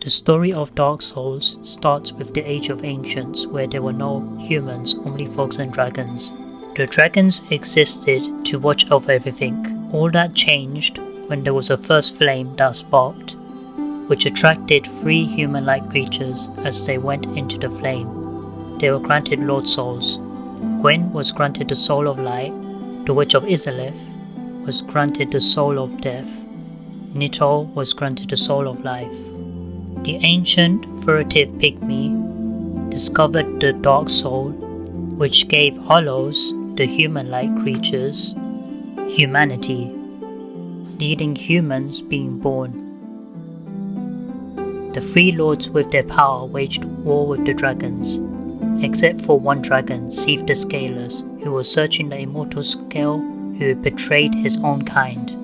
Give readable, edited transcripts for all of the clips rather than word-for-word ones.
The story of Dark Souls starts with the Age of Ancients, where there were no humans, only fogs and dragons. The dragons existed to watch over everything. All that changed when there was a first flame that sparked, which attracted 3 human-like creatures as they went into the flame. They were granted Lord Souls. Gwyn was granted the Soul of Light, the Witch of Izalith was granted the Soul of Death, Nito was granted the Soul of Life. The ancient furtive pygmy discovered the Dark Soul, which gave Hollows, the human-like creatures, humanity, leading humans being born. The 3 lords with their power waged war with the dragons, except for one dragon, Seath the Scaleless, who was searching the immortal scale, who had betrayed his own kind.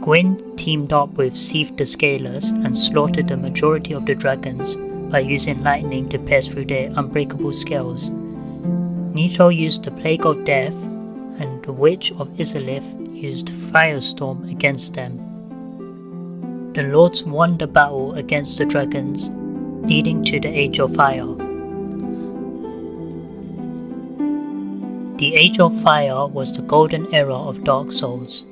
Gwyn teamed up with Seath the Scaleless and slaughtered the majority of the dragons by using lightning to pierce through their unbreakable scales. Nito used the Plague of Death, and the Witch of Izalith used Firestorm against them. The lords won the battle against the dragons, leading to the Age of Fire. The Age of Fire was the golden era of Dark Souls.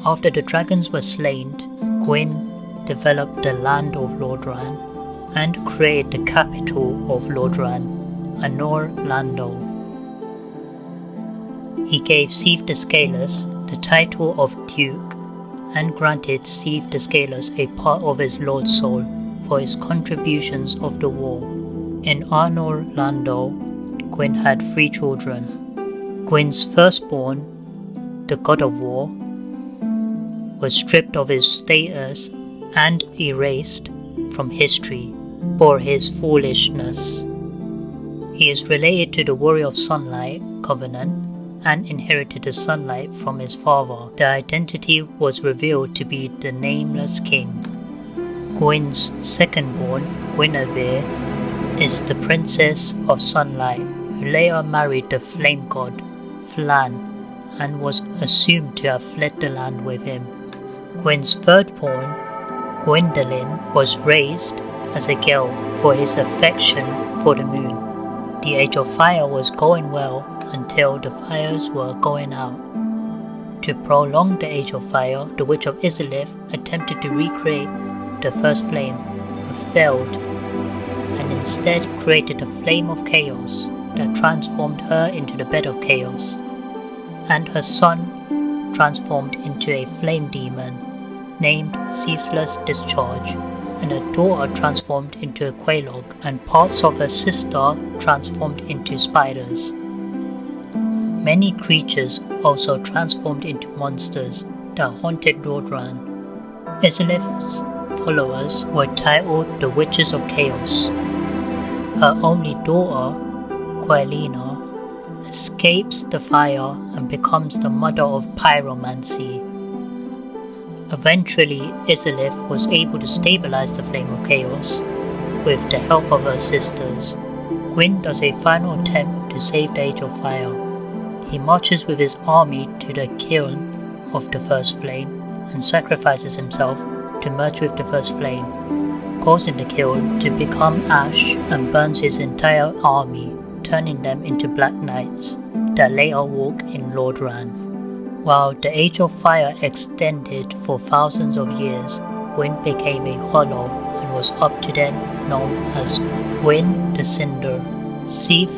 After the dragons were slain, Gwyn developed the land of Lordran and created the capital of Lordran, Anor Londo. He gave Seath the Scaleless the title of Duke and granted Seath the Scaleless a part of his Lord's Soul for his contributions of the war. In Anor Londo, Gwyn had 3 children. Gwyn's firstborn, the God of War, was stripped of his status and erased from history for his foolishness. He is related to the Warrior of Sunlight, Covenant, and inherited the sunlight from his father. Their identity was revealed to be the Nameless King. Gwyn's second-born, Guinevere, is the Princess of Sunlight, who later married the Flame God, Flann, and was assumed to have fled the land with him. Gwyn's third-born, Gwendolyn, was raised as a girl for his affection for the moon. The Age of Fire was going well until the fires were going out. To prolong the Age of Fire, the Witch of Izalith attempted to recreate the first flame, but failed, and instead created a flame of chaos that transformed her into the bed of chaos, and her son transformed into a flame demon named Ceaseless Discharge, and her daughter transformed into a Quelaag, and parts of her sister transformed into spiders. Many creatures also transformed into monsters that haunted Lordran. Izalith's followers were titled the Witches of Chaos. Her only daughter, Quaelina, escapes the fire and becomes the mother of pyromancy. Eventually, Izalith was able to stabilize the Flame of Chaos with the help of her sisters. Gwyn does a final attempt to save the Age of Fire. He marches with his army to the kiln of the first flame and sacrifices himself to merge with the first flame, causing the kiln to become ash, and burns his entire army, turning them into Black Knights that later walk in Lordran. While the Age of Fire extended for thousands of years, Gwyn became a Hollow and was up to then known as Gwyn the Cinder. Seath,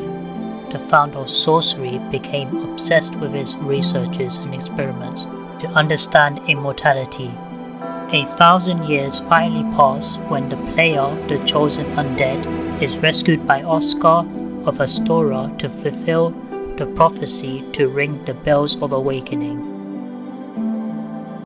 the founder of sorcery, became obsessed with his researches and experiments to understand immortality. 1,000 years finally pass when the player, the chosen undead, is rescued by Oscar of Astora to fulfill the prophecy to ring the bells of awakening.